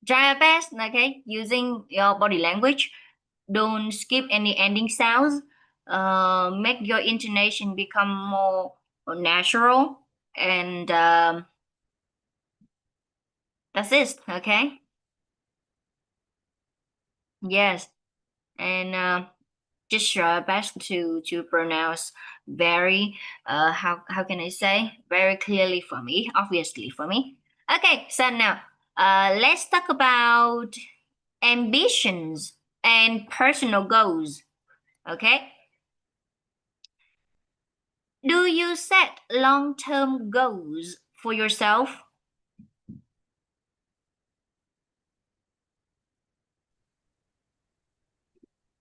Try your best, okay, using your body language. Don't skip any ending sounds. Make your intonation become more natural, and that's it. Okay. Yes, and just try best to pronounce very how can I say very clearly for me, obviously for me. Okay, so now let's talk about ambitions and personal goals. Okay, do you set long-term goals for yourself?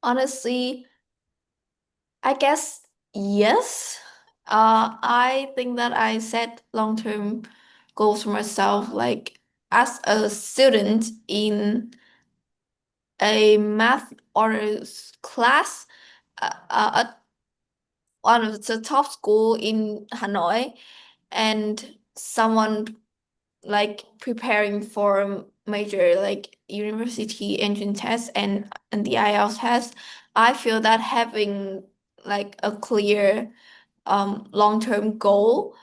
Honestly, I guess yes. I think that I set long-term goals for myself, like as a student in a math honors class at one of the top school in Hanoi, and someone like preparing for a major like university entrance test and the IELTS test. I feel that having like a clear long-term goal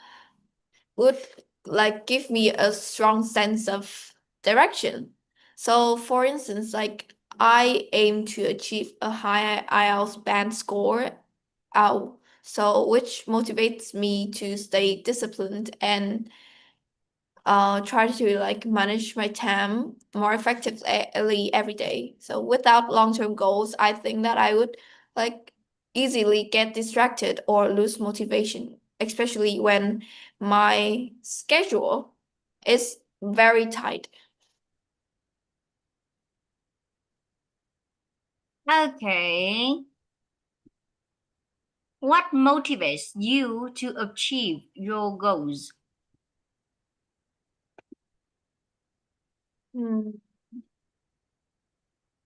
would like give me a strong sense of direction. So for instance, like I aim to achieve a high IELTS band score out, so which motivates me to stay disciplined and try to like manage my time more effectively every day. So without long-term goals, I think that I would like easily get distracted or lose motivation, especially when my schedule is very tight. Okay. What motivates you to achieve your goals? Hmm.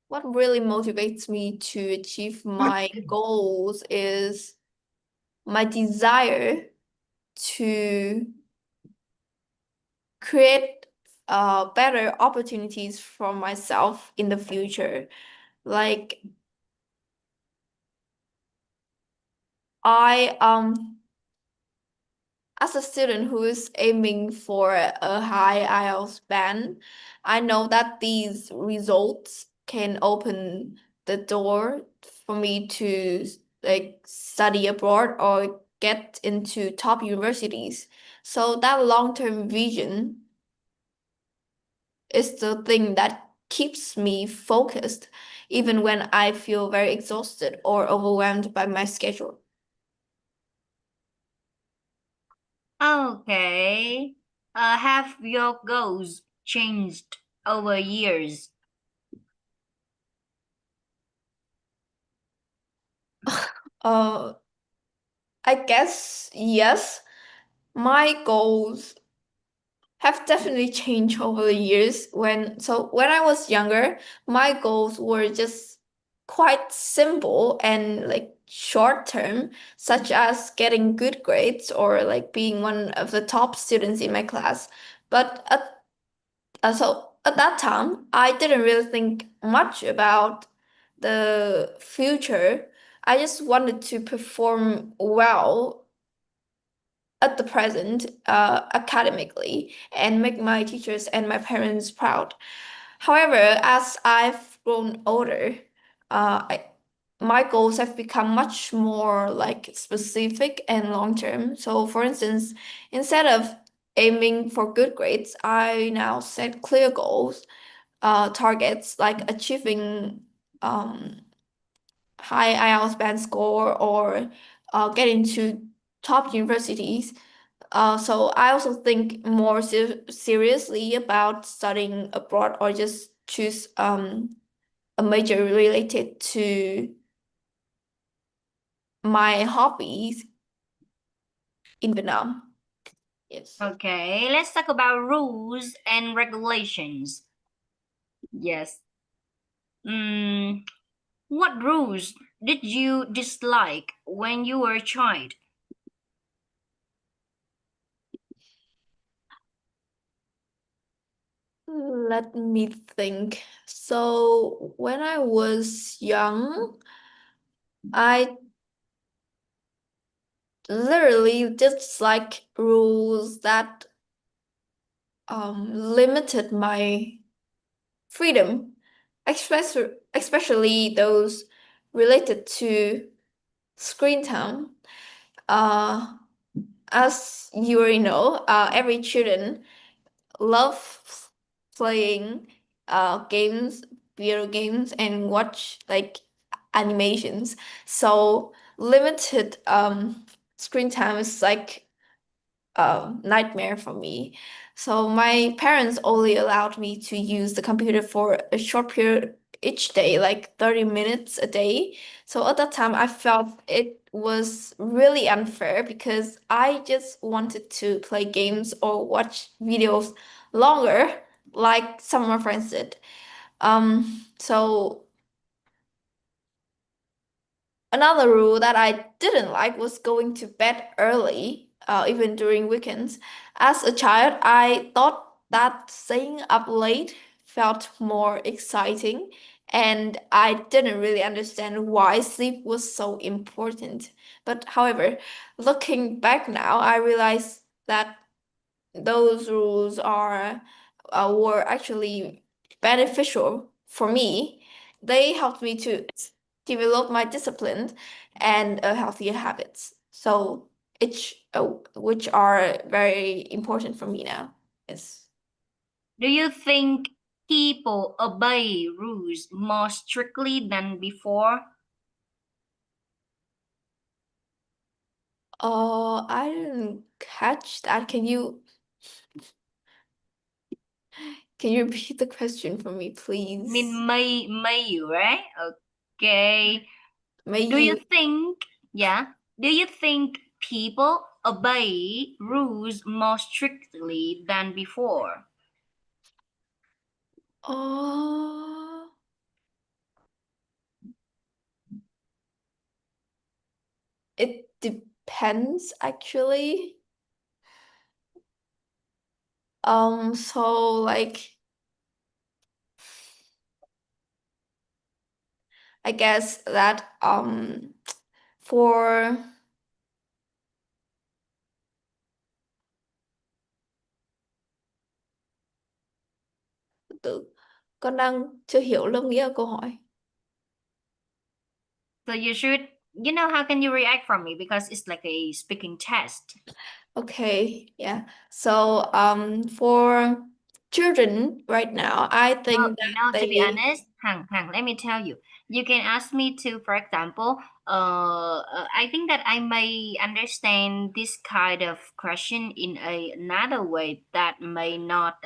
What really motivates me to achieve my goals is my desire to create better opportunities for myself in the future. Like I as a student who is aiming for a high IELTS band, I know that these results can open the door for me to like study abroad or get into top universities. So that long-term vision is the thing that keeps me focused, even when I feel very exhausted or overwhelmed by my schedule. Okay. Have your goals changed over years? Uh, I guess yes. My goals have definitely changed over the years. When I was younger, my goals were just quite simple and like short term, such as getting good grades or like being one of the top students in my class. But at that time, I didn't really think much about the future. I just wanted to perform well at the present, academically, and make my teachers and my parents proud. However, as I've grown older, I, my goals have become much more like specific and long term. So, for instance, instead of aiming for good grades, I now set clear goals, targets like achieving um, high IELTS band score or get into top universities. So I also think more seriously about studying abroad or just choose a major related to my hobbies in Vietnam. Yes. Okay, let's talk about rules and regulations. Yes. Mm, what rules did you dislike when you were a child? Let me think. So when I was young, I literally just like rules that limited my freedom, especially those related to screen time. Uh, as you already know, every children love playing games, video games, and watch like animations. So limited screen time is like a nightmare for me. So my parents only allowed me to use the computer for a short period each day, like 30 minutes a day. So at that time, I felt it was really unfair because I just wanted to play games or watch videos longer, like some of my friends did. So another rule that I didn't like was going to bed early, even during weekends. As a child, I thought that staying up late felt more exciting, and I didn't really understand why sleep was so important. But however, looking back now, I realize that those rules are were actually beneficial for me. They helped me to develop my discipline and healthier habits. So which are very important for me now. Yes. Do you think people obey rules more strictly than before? I didn't catch that. Can you repeat the question for me, I mean, please? may you, right? Okay. May Do you you think, yeah, do you think people obey rules more strictly than before? uh it depends actually. So like I guess that for tự con đang chưa hiểu lớp nghĩa của câu hỏi. So you should, how can you react from me? Because it's like a speaking test. Okay, yeah. So for children right now, I No, think that to be they honest, Hang, let me tell you. You can ask me to, for example, I think that I may understand this kind of question in another way that may not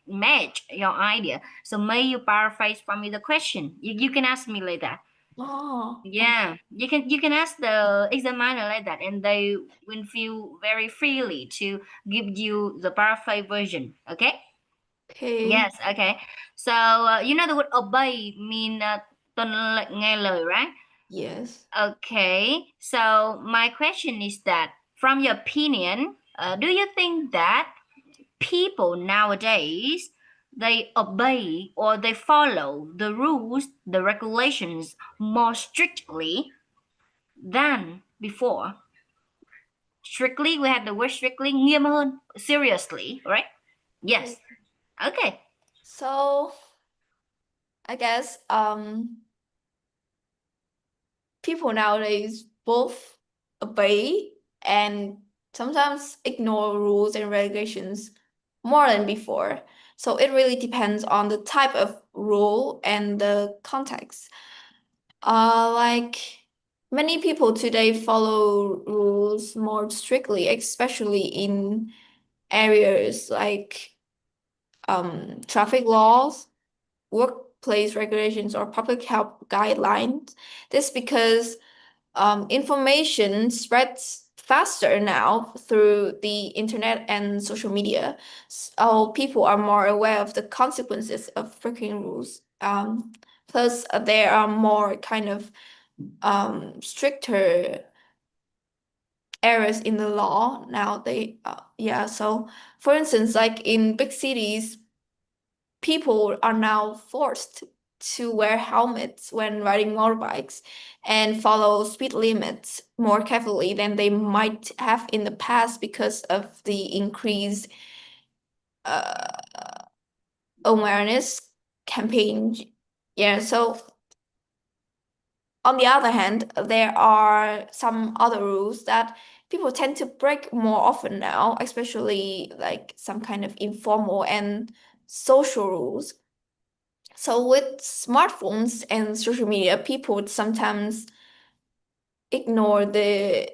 match your idea. So may you paraphrase for me the question? You can ask me like that. oh Yeah, you can ask the examiner like that, and they will feel very freely to give you the paraphrase version. Okay. okay. Yes, okay. So you know the word obey mean tuân lệnh nghe lời, right? Yes. Okay. So my question is that, from your opinion, do you think that people nowadays they obey or they follow the rules, the regulations more strictly than before? Strictly, we have the word strictly, nghiêm hơn, seriously, right? Okay. Yes. Okay. So I guess people nowadays both obey and sometimes ignore rules and regulations more than before. So it really depends on the type of rule and the context. Like many people today follow rules more strictly, especially in areas like traffic laws, workplace regulations, or public health guidelines. This because information spreads faster now through the internet and social media. So people are more aware of the consequences of breaking rules. Plus, there are more kind of stricter areas in the law now. Yeah. So, for instance, like in big cities, people are now forced to wear helmets when riding motorbikes and follow speed limits more carefully than they might have in the past because of the increased uh, awareness campaign. Yeah, so on the other hand, there are some other rules that people tend to break more often now, especially like some kind of informal and social rules. So with smartphones and social media, people would sometimes ignore the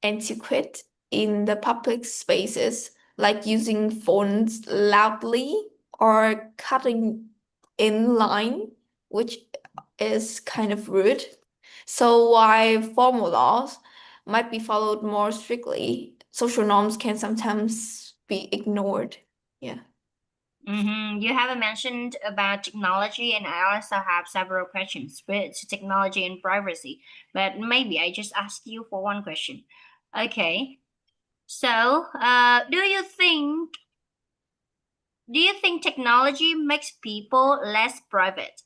etiquette in the public spaces, like using phones loudly or cutting in line, which is kind of rude. So while formal laws might be followed more strictly, social norms can sometimes be ignored. Yeah. You haven't mentioned about technology, and I also have several questions with technology and privacy. But maybe I just ask you for one question. Okay. So, do you think technology makes people less private?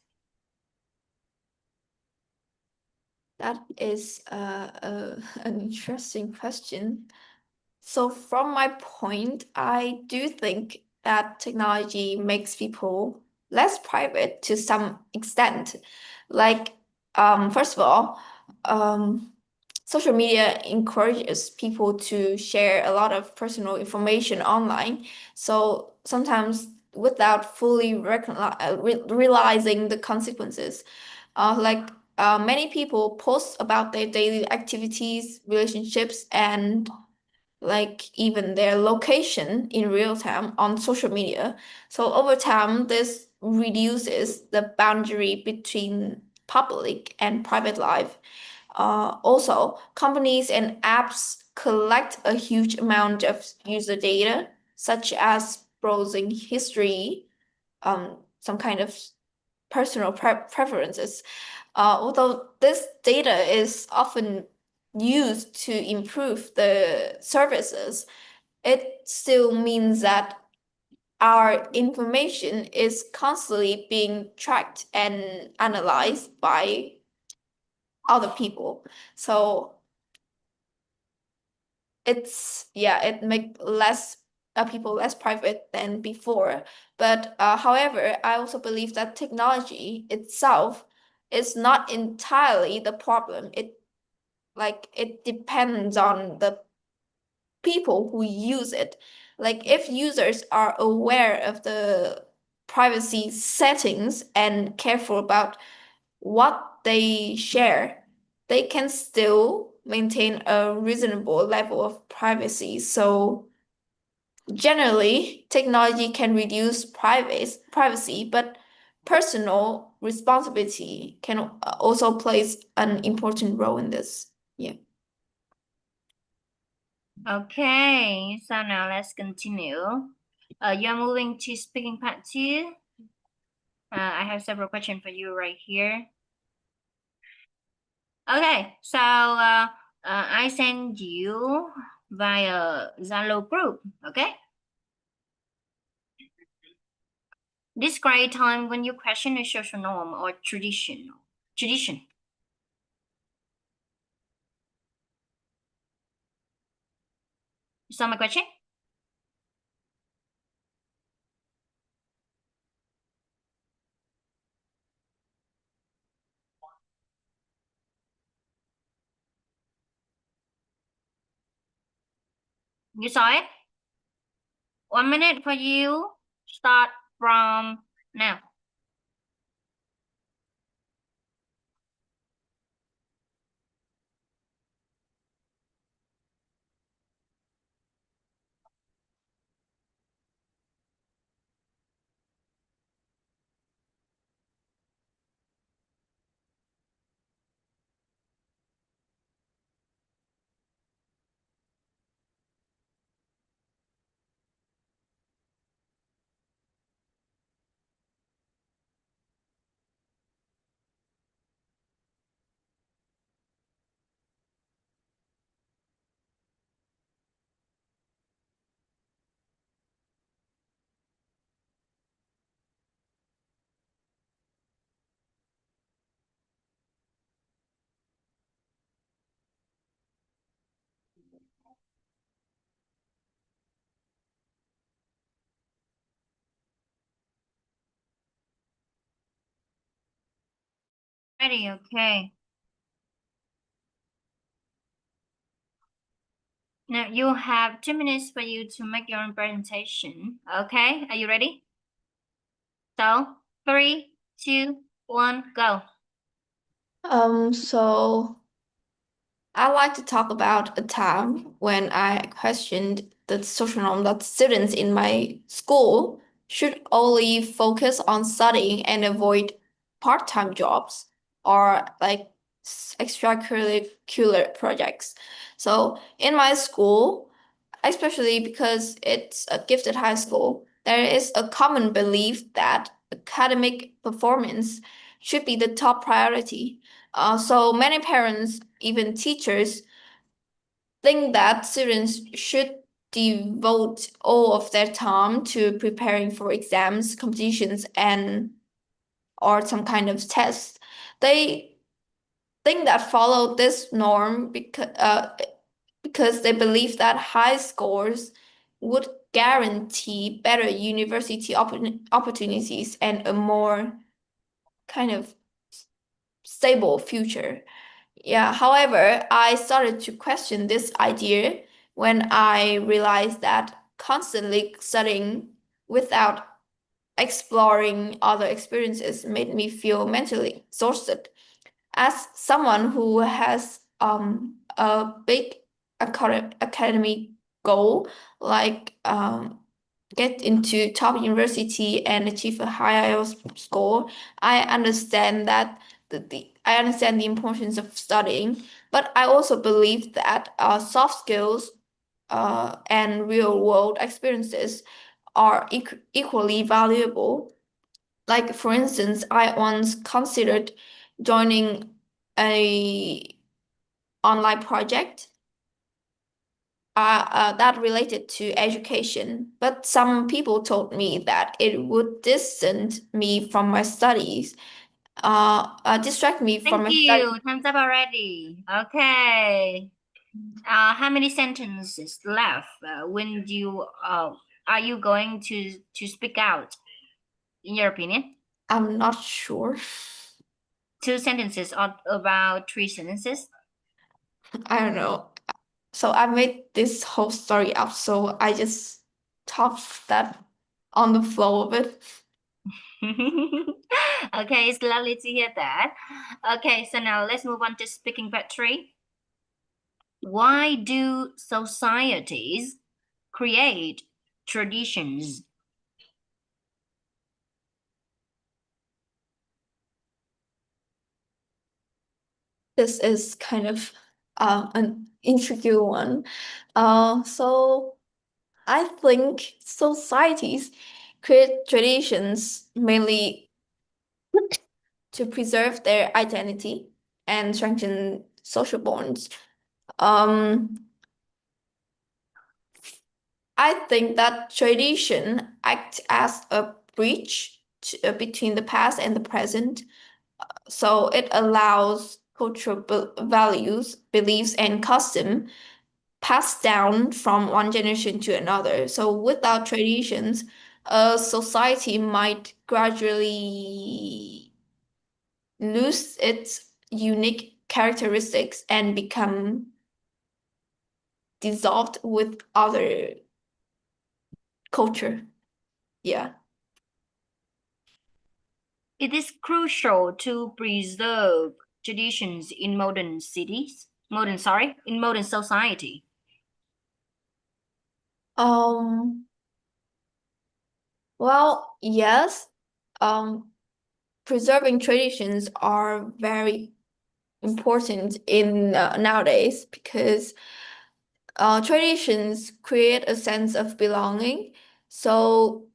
That is an interesting question. So, from my point, I do think that technology makes people less private to some extent. Like, first of all, um, social media encourages people to share a lot of personal information online. So sometimes without fully realizing the consequences. Like many people post about their daily activities, relationships, and like even their location in real time on social media. So over time, this reduces the boundary between public and private life. Also, companies and apps collect a huge amount of user data, such as browsing history, some kind of personal preferences. Although this data is often used to improve the services, it still means that our information is constantly being tracked and analyzed by other people. So it's yeah, it make less people less private than before. But however, I also believe that technology itself is not entirely the problem. It depends on the people who use it. Like if users are aware of the privacy settings and careful about what they share, they can still maintain a reasonable level of privacy. So generally, technology can reduce privacy, but personal responsibility can also plays an important role in this. Yeah. Okay, so now let's continue. You're moving to speaking part two. I have several questions for you right here. Okay, so I send you via Zalo group. Okay, describe a time when you question a social norm or tradition. You saw my question? You saw it? 1 minute for you. Start from now. Ready, okay. Now you have 2 minutes for you to make your own presentation. Okay, are you ready? So, 3, 2, 1, go. So I like to talk about a time when I questioned the social norm that students in my school should only focus on studying and avoid part-time jobs or like extracurricular projects. So in my school, especially because it's a gifted high school, there is a common belief that academic performance should be the top priority. So many parents, even teachers, think that students should devote all of their time to preparing for exams, competitions, and or some kind of test. They think that follow this norm because they believe that high scores would guarantee better university opportunities and a more kind of stable future. Yeah, however, I started to question this idea when I realized that constantly studying without exploring other experiences made me feel mentally exhausted. As someone who has a big academic goal, like get into top university and achieve a high IELTS score, I understand that I understand the importance of studying, but I also believe that soft skills and real world experiences are equally valuable. Like for instance, I once considered joining a online project that related to education, but some people told me that it would distance me from my studies, distract me from Thank my studies. you. Time's up already. Okay. How many sentences left? When do you are you going to speak out? In your opinion, I'm not sure. 2 sentences or about 3 sentences? I don't know. So I made this whole story up, so I just talked that on the flow of it. Okay, it's lovely to hear that. Okay, so now let's move on to speaking part 3. Why do societies create traditions? This is kind of an intricate one. So I think societies create traditions mainly to preserve their identity and strengthen social bonds. Um, I think that tradition act as a bridge between the past and the present. So it allows cultural values, beliefs, and custom passed down from one generation to another. So without traditions, a society might gradually lose its unique characteristics and become dissolved with other culture. Yeah. It is crucial to preserve traditions in modern cities. In modern society. Um, well, yes. Um, Preserving traditions are very important in nowadays because traditions create a sense of belonging. So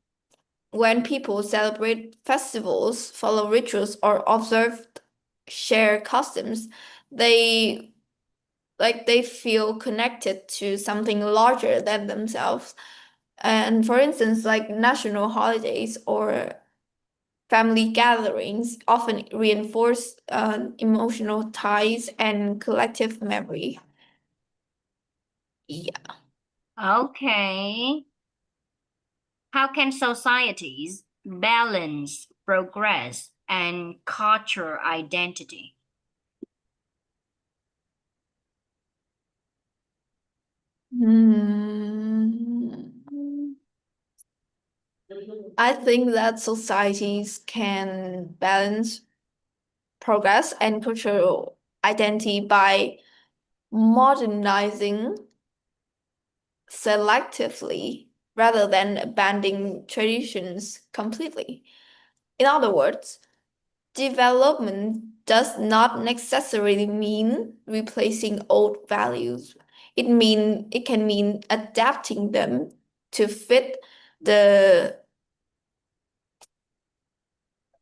when people celebrate festivals, follow rituals, or observe shared customs, they they feel connected to something larger than themselves. And for instance, like national holidays or family gatherings often reinforce emotional ties and collective memory. Yeah. Okay. How can societies balance progress and cultural identity? Hmm. I think that societies can balance progress and cultural identity by modernizing selectively rather than abandoning traditions completely. In other words, development does not necessarily mean replacing old values. It can mean adapting them to fit the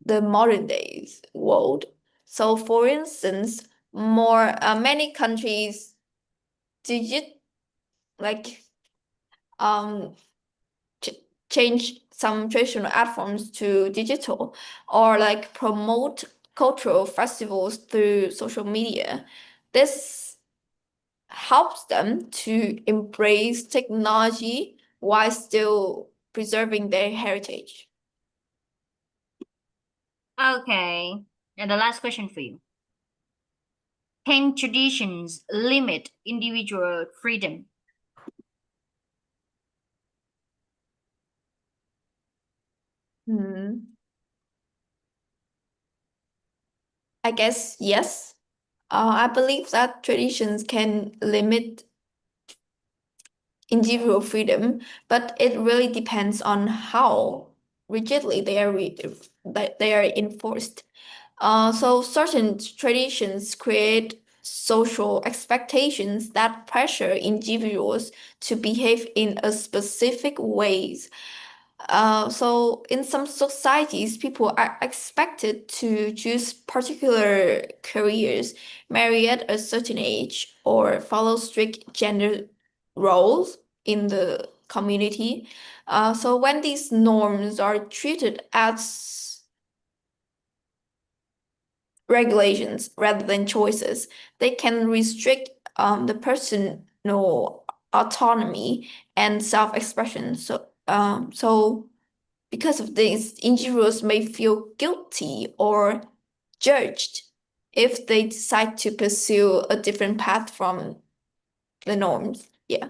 the modern days world. So for instance, more many countries digit like um ch change some traditional art forms to digital or like promote cultural festivals through social media. This helps them to embrace technology while still preserving their heritage. Okay, and the last question for you. Can traditions limit individual freedom? Hmm. I guess yes. I believe that traditions can limit individual freedom, but it really depends on how rigidly that they are enforced. So certain traditions create social expectations that pressure individuals to behave in a specific ways. So in some societies, people are expected to choose particular careers, marry at a certain age, or follow strict gender roles in the community. So when these norms are treated as regulations rather than choices, they can restrict the personal autonomy and self-expression. So because of this, individuals may feel guilty or judged if they decide to pursue a different path from the norms. Yeah.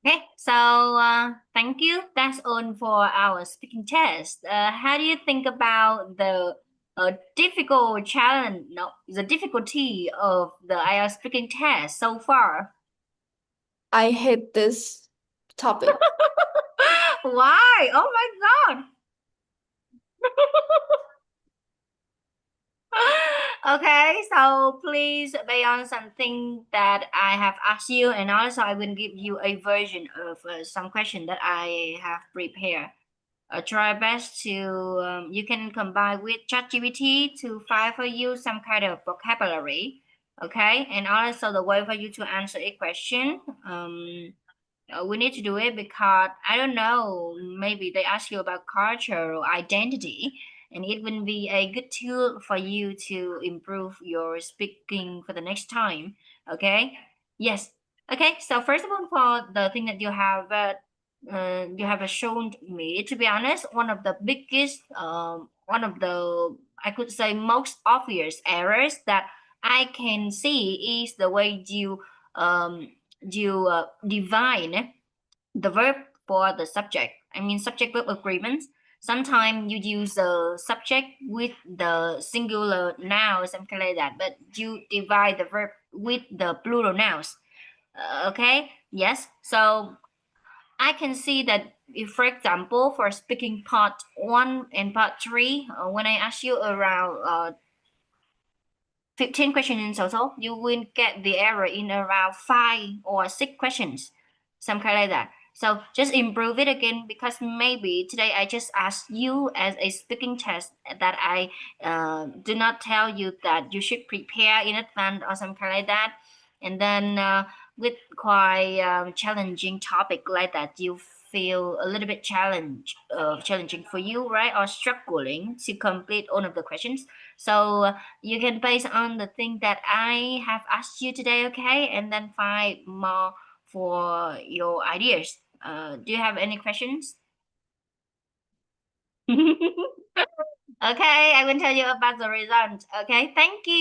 Okay, so thank you. That's all for our speaking test. How do you think about the difficult challenge, no, the difficulty of the IELTS speaking test so far? I hate this topic. Why? Oh my God. Okay, so please be on something that I have asked you, and also I will give you a version of some question that I have prepared. Try best to you can combine with ChatGPT to find for you some kind of vocabulary, okay, and also the way for you to answer a question. We need to do it because I don't know, maybe they ask you about culture or identity, and it will be a good tool for you to improve your speaking for the next time. Okay? Yes. Okay. So first of all, for the thing that you have shown me, to be honest, one of the I could say most obvious errors that I can see is the way you define the verb for the subject. I mean, subject verb agreements. Sometimes you use the subject with the singular noun, something like that, but you divide the verb with the plural nouns. Okay, yes. So I can see that if, for example, for speaking part one and part three, when I ask you around 15 questions in total, you will get the error in around 5 or 6 questions, something like that. So just improve it again because maybe today I just asked you as a speaking test that I do not tell you that you should prepare in advance or something like that. And then with quite challenging topic like that, you feel a little bit challenging for you, right? Or struggling to complete all of the questions. So you can base on the thing that I have asked you today, okay? And then find more for your ideas. Do you have any questions? Okay, I will tell you about the result. Okay, thank you.